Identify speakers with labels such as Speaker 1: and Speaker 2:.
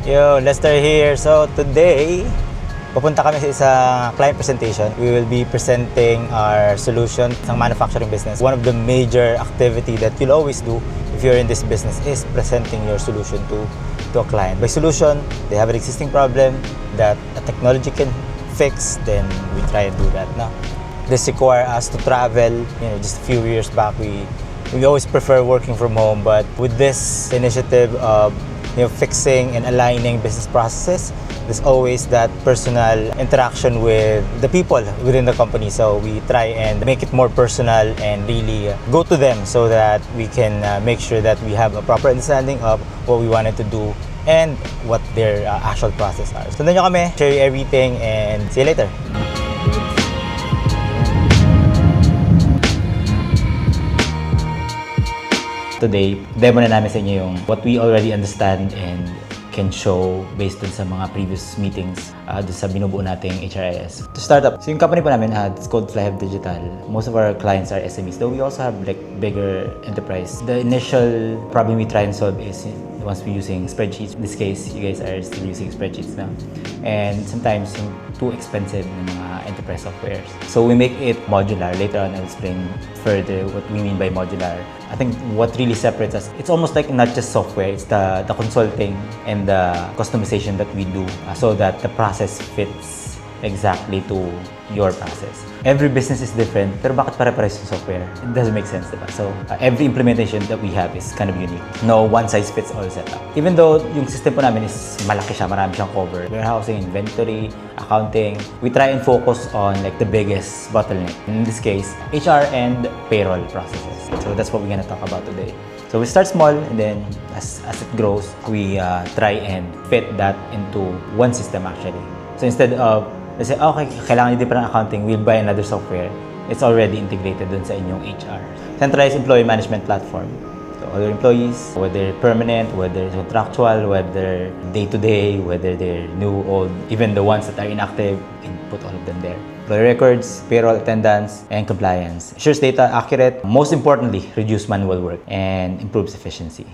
Speaker 1: Yo, Lester here. So today, pupunta kami sa isang client presentation. We will be presenting our solution sa manufacturing business. One of the major activity that you'll always do if you're in this business is presenting your solution to a client. By solution, they have an existing problem that a technology can fix, then we try and do that. Now, this require us to travel. Just a few years back, we always prefer working from home, but with this initiative of fixing and aligning business processes, there's always that personal interaction with the people within the company. So we try and make it more personal and really go to them so that we can make sure that we have a proper understanding of what we wanted to do and what their actual process are. So sundan nyo kami, share you everything, and see you later. Today, demo na namin sa inyo yung what we already understand and can show based dun sa mga previous meetings dun sa binubuo nating HRIS. To start up, so yung company po namin, it's called Flyhive Digital. Most of our clients are SMEs, though we also have like bigger enterprise. The initial problem we try and solve is once we're using spreadsheets. In this case, you guys are still using spreadsheets now. And sometimes yung too expensive na mga enterprise softwares. So we make it modular. Later on, I'll explain further what we mean by modular. I think what really separates us, it's almost like not just software, it's the consulting and the customization that we do so that the process fits exactly to your process. Every business is different, pero bakit pare-pares yung software? It doesn't make sense, diba? So every implementation that we have is kind of unique. No one-size-fits-all setup. Even though yung system po namin is malaki siya, marami siyang cover. Warehousing, inventory, accounting. We try and focus on like the biggest bottleneck. In this case, HR and payroll processes. So that's what we're gonna talk about today. So we start small, and then as it grows, we try and fit that into one system actually. So instead of, let's say, okay, kailangan nyo different accounting, we'll buy another software. It's already integrated dun sa inyong HR. Centralized employee management platform. So all your employees, whether permanent, whether contractual, whether day-to-day, whether they're new, old, even the ones that are inactive, you can put all of them there. Employee records, payroll attendance, and compliance. Ensures data accurate. Most importantly, reduce manual work and improves efficiency.